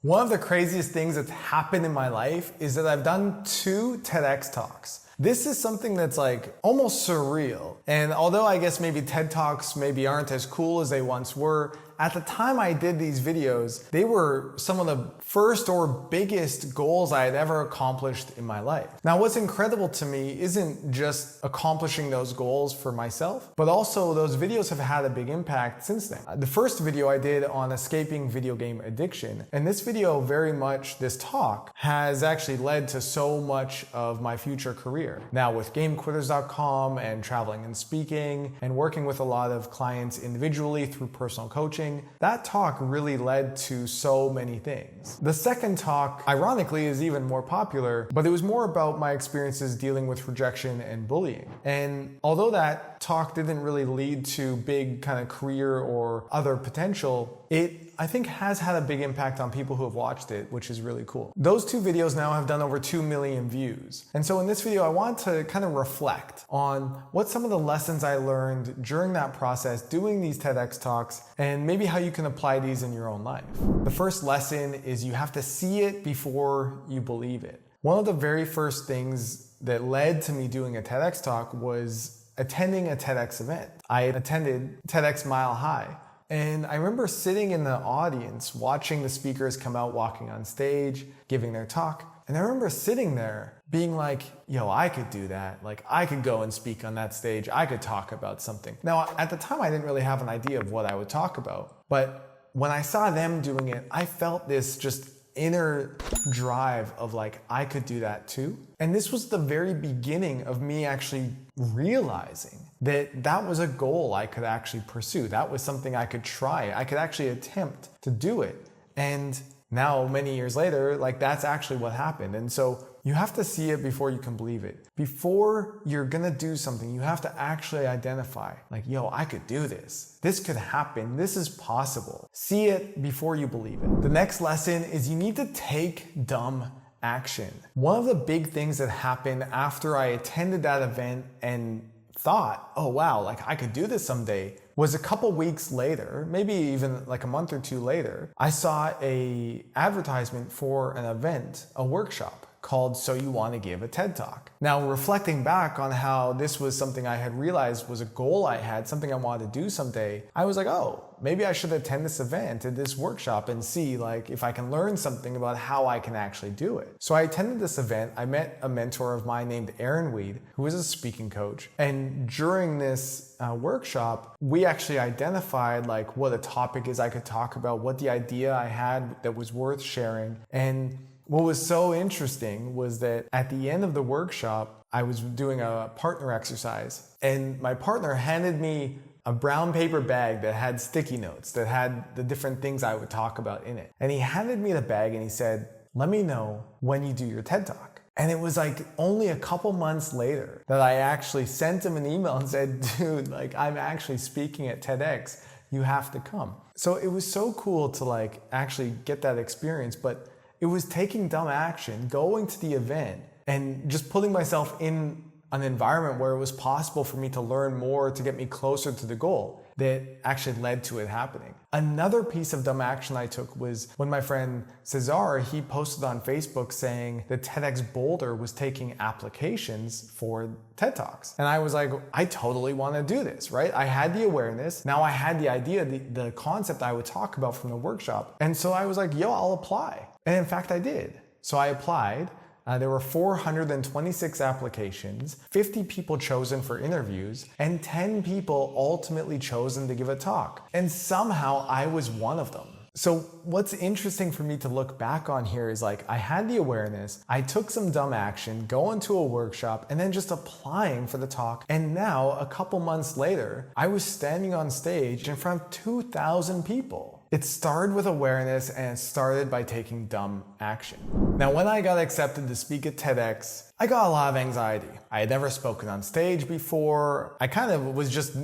One of the craziest things that's happened in my life is that I've done 2 TEDx talks. This is something that's like almost surreal. And although I guess maybe TED Talks maybe aren't as cool as they once were, at the time I did these videos, they were some of the first or biggest goals I had ever accomplished in my life. Now, what's incredible to me isn't just accomplishing those goals for myself, but also those videos have had a big impact since then. The first video I did on escaping video game addiction, and this video very much, this talk, has actually led to so much of my future career. Now with GameQuitters.com and traveling and speaking and working with a lot of clients individually through personal coaching, that talk really led to so many things. The second talk, ironically, is even more popular, but it was more about my experiences dealing with rejection and bullying. And although that talk didn't really lead to big kind of career or other potential, it, I think, has had a big impact on people who have watched it, which is really cool. Those 2 videos now have done over 2 million views. And so in this video, I want to kind of reflect on what some of the lessons I learned during that process doing these TEDx talks, and maybe how you can apply these in your own life. The first lesson is you have to see it before you believe it. One of the very first things that led to me doing a TEDx talk was attending a TEDx event. I attended TEDx Mile High. And I remember sitting in the audience watching the speakers come out, walking on stage, giving their talk. And I remember sitting there being like, yo, I could do that. Like, I could go and speak on that stage. I could talk about something. Now, at the time, I didn't really have an idea of what I would talk about. But when I saw them doing it, I felt this just inner drive of like, I could do that too. And this was the very beginning of me actually realizing that that was a goal I could actually pursue. That was something I could try. I could actually attempt to do it. And now, many years later, like, that's actually what happened. And so you have to see it before you can believe it. Before you're gonna do something, you have to actually identify, like, yo, I could do this. This could happen. This is possible. See it before you believe it. The next lesson is you need to take dumb action. One of the big things that happened after I attended that event and thought, oh wow, like I could do this someday, was a couple weeks later, maybe even like a month or 2 later, I saw a advertisement for an event, a workshop called So You Want to Give a TED Talk. Now, reflecting back on how this was something I had realized was a goal I had, something I wanted to do someday, I was like, oh, maybe I should attend this event and this workshop and see like if I can learn something about how I can actually do it. So I attended this event. I met a mentor of mine named Aaron Weed, who is a speaking coach. And during this workshop, we actually identified like what a topic is I could talk about, what the idea I had that was worth sharing. And what was so interesting was that at the end of the workshop, I was doing a partner exercise, and my partner handed me a brown paper bag that had sticky notes, that had the different things I would talk about in it. And he handed me the bag and he said, let me know when you do your TED Talk. And it was like only a couple months later that I actually sent him an email and said, dude, like, I'm actually speaking at TEDx. You have to come. So it was so cool to like actually get that experience, but it was taking dumb action, going to the event and just putting myself in an environment where it was possible for me to learn more to get me closer to the goal that actually led to it happening. Another piece of dumb action I took was when my friend Cesar, he posted on Facebook saying that TEDx Boulder was taking applications for TED Talks. And I was like, I totally want to do this, right? I had the awareness. Now I had the idea, the concept I would talk about from the workshop. And so I was like, yo, I'll apply. And in fact, I did. So I applied. There were 426 applications, 50 people chosen for interviews, and 10 people ultimately chosen to give a talk. And somehow I was one of them. So what's interesting for me to look back on here is like, I had the awareness, I took some dumb action, going to a workshop, and then just applying for the talk. And now, a couple months later, I was standing on stage in front of 2,000 people. It started with awareness, and it started by taking dumb action. Now, when I got accepted to speak at TEDx, I got a lot of anxiety. I had never spoken on stage before. I kind of was just,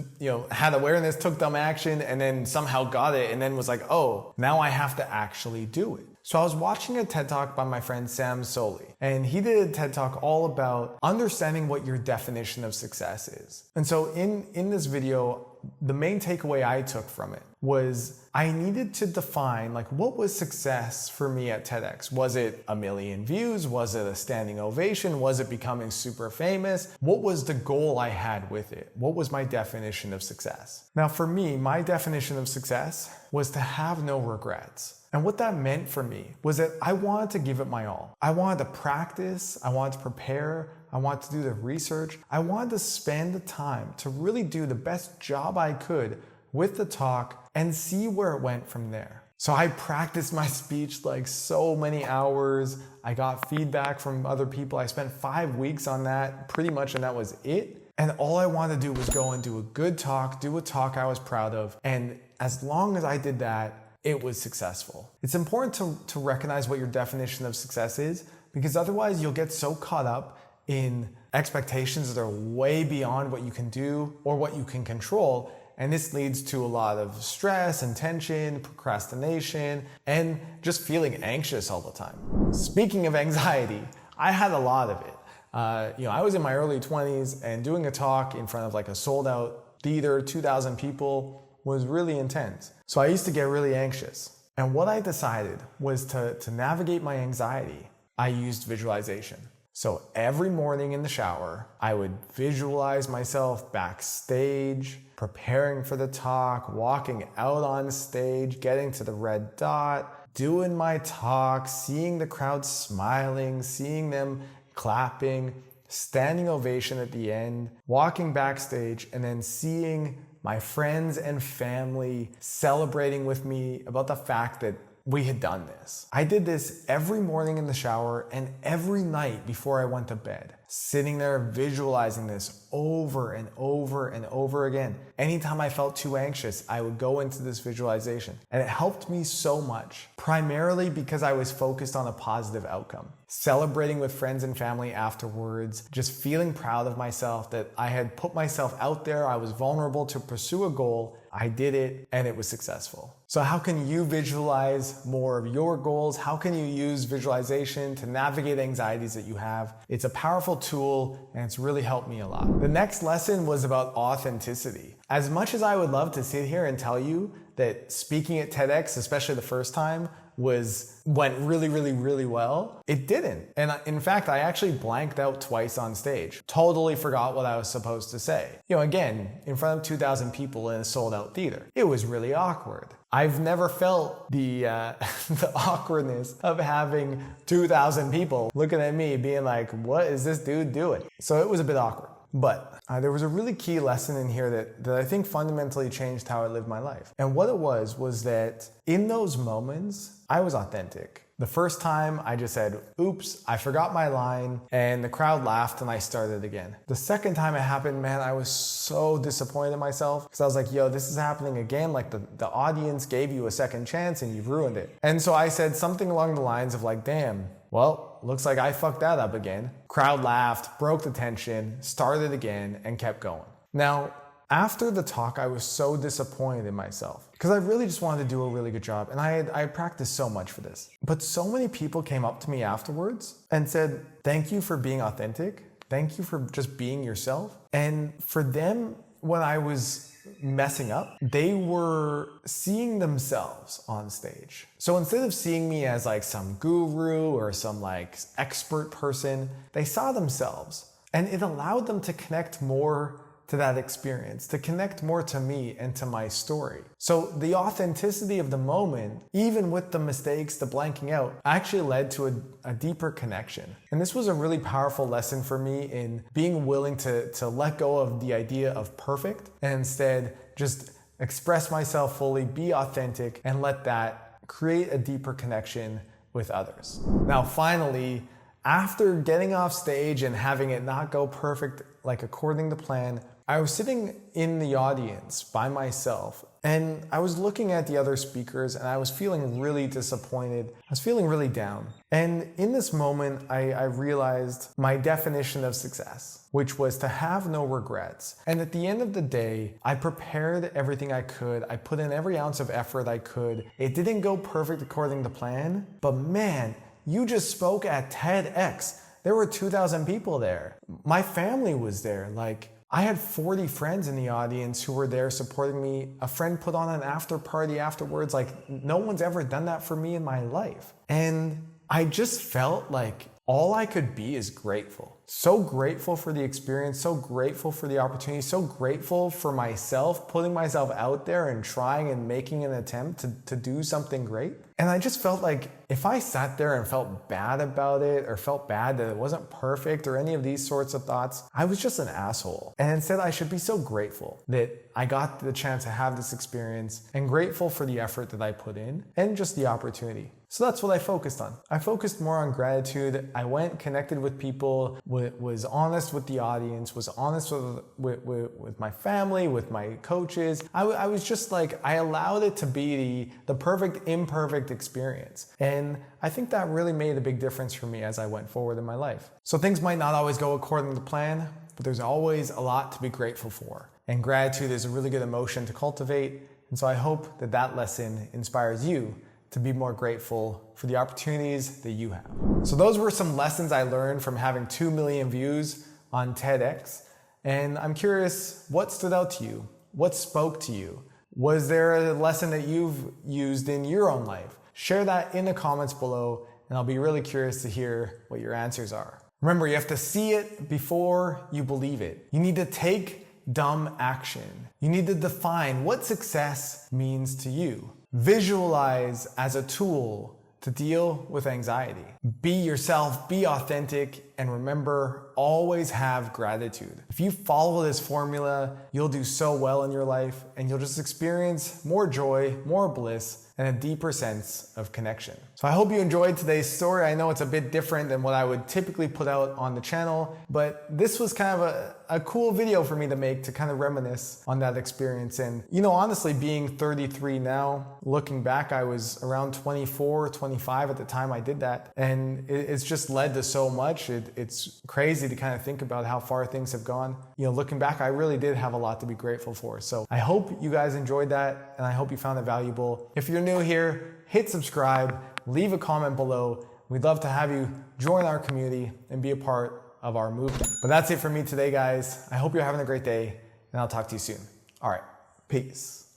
had awareness, took dumb action, and then somehow got it, and then was like, oh, now I have to actually do it. So I was watching a TED Talk by my friend Sam Soli, and he did a TED Talk all about understanding what your definition of success is. And so in this video, the main takeaway I took from it was I needed to define like what was success for me at TEDx. Was it 1 million views? Was it a standing ovation? Was it becoming super famous? What was the goal I had with it? What was my definition of success? Now for me, my definition of success was to have no regrets. And what that meant for me was that I wanted to give it my all. I wanted to practice, I wanted to prepare, I wanted to do the research. I wanted to spend the time to really do the best job I could with the talk and see where it went from there. So I practiced my speech like so many hours. I got feedback from other people. I spent 5 weeks on that pretty much, and that was it. And all I wanted to do was go and do a good talk, do a talk I was proud of. And as long as I did that, it was successful. It's important to recognize what your definition of success is, because otherwise you'll get so caught up in expectations that are way beyond what you can do or what you can control. And this leads to a lot of stress and tension, procrastination, and just feeling anxious all the time. Speaking of anxiety, I had a lot of it. I was in my early 20s, and doing a talk in front of like a sold out theater, 2,000 people, was really intense. So I used to get really anxious. And what I decided was to navigate my anxiety, I used visualization. So every morning in the shower, I would visualize myself backstage, preparing for the talk, walking out on stage, getting to the red dot, doing my talk, seeing the crowd smiling, seeing them clapping, standing ovation at the end, walking backstage, and then seeing my friends and family celebrating with me about the fact that we had done this. I did this every morning in the shower and every night before I went to bed, sitting there visualizing this over and over and over again. Anytime I felt too anxious, I would go into this visualization, and it helped me so much, primarily because I was focused on a positive outcome. Celebrating with friends and family afterwards, just feeling proud of myself that I had put myself out there, I was vulnerable to pursue a goal, I did it, and it was successful. So how can you visualize more of your goals? How can you use visualization to navigate anxieties that you have? It's a powerful tool, and it's really helped me a lot. The next lesson was about authenticity. As much as I would love to sit here and tell you that speaking at TEDx, especially the first time, went really well, it didn't. And in fact, I actually blanked out twice on stage. Totally forgot what I was supposed to say. Again, in front of 2,000 people in a sold out theater. It was really awkward. I've never felt the the awkwardness of having 2,000 people looking at me being like, what is this dude doing? So it was a bit awkward. But there was a really key lesson in here that I think fundamentally changed how I lived my life. And what it was that in those moments, I was authentic. The first time I just said, oops, I forgot my line, and the crowd laughed and I started again. The second time it happened, man, I was so disappointed in myself because I was like, yo, this is happening again. Like the audience gave you a second chance and you've ruined it. And so I said something along the lines of like, damn, well, looks like I fucked that up again. Crowd laughed, broke the tension, started again, and kept going. Now, after the talk, I was so disappointed in myself because I really just wanted to do a really good job, and I had practiced so much for this. But so many people came up to me afterwards and said, thank you for being authentic. Thank you for just being yourself. And for them, when I was messing up, they were seeing themselves on stage. So instead of seeing me as like some guru or some like expert person, they saw themselves, and it allowed them to connect more to that experience, to connect more to me and to my story. So the authenticity of the moment, even with the mistakes, the blanking out, actually led to a deeper connection. And this was a really powerful lesson for me in being willing to let go of the idea of perfect and instead just express myself fully, be authentic, and let that create a deeper connection with others. Now, finally, after getting off stage and having it not go perfect, like according to plan, I was sitting in the audience by myself, and I was looking at the other speakers, and I was feeling really disappointed. I was feeling really down. And in this moment, I realized my definition of success, which was to have no regrets. And at the end of the day, I prepared everything I could. I put in every ounce of effort I could. It didn't go perfect according to plan, but man, you just spoke at TEDx. There were 2,000 people there. My family was there. Like, I had 40 friends in the audience who were there supporting me. A friend put on an after party afterwards. Like, no one's ever done that for me in my life. And I just felt like all I could be is grateful. So grateful for the experience, so grateful for the opportunity, so grateful for myself, putting myself out there and trying and making an attempt to do something great. And I just felt like if I sat there and felt bad about it or felt bad that it wasn't perfect or any of these sorts of thoughts, I was just an asshole. And instead I should be so grateful that I got the chance to have this experience and grateful for the effort that I put in and just the opportunity. So that's what I focused on. I focused more on gratitude. I went, connected with people, was honest with the audience, was honest with my family, with my coaches. I was just like, I allowed it to be the perfect, imperfect experience. And I think that really made a big difference for me as I went forward in my life. So things might not always go according to plan, but there's always a lot to be grateful for. And gratitude is a really good emotion to cultivate. And so I hope that that lesson inspires you to be more grateful for the opportunities that you have. So those were some lessons I learned from having 2 million views on TEDx. And I'm curious, what stood out to you? What spoke to you? Was there a lesson that you've used in your own life? Share that in the comments below, and I'll be really curious to hear what your answers are. Remember, you have to see it before you believe it. You need to take dumb action. You need to define what success means to you. Visualize as a tool to deal with anxiety. Be yourself, be authentic, and remember, always have gratitude. If you follow this formula, you'll do so well in your life and you'll just experience more joy, more bliss, and a deeper sense of connection. So I hope you enjoyed today's story. I know it's a bit different than what I would typically put out on the channel, but this was kind of a cool video for me to make to kind of reminisce on that experience. And honestly, being 33 now, looking back, I was around 24, 25 at the time I did that. And it's just led to so much. It's crazy to kind of think about how far things have gone. Looking back, I really did have a lot to be grateful for. So I hope you guys enjoyed that, and I hope you found it valuable. If you're new here, hit subscribe, leave a comment below. We'd love to have you join our community and be a part of our movement. But that's it for me today, guys. I hope you're having a great day, and I'll talk to you soon. All right, peace.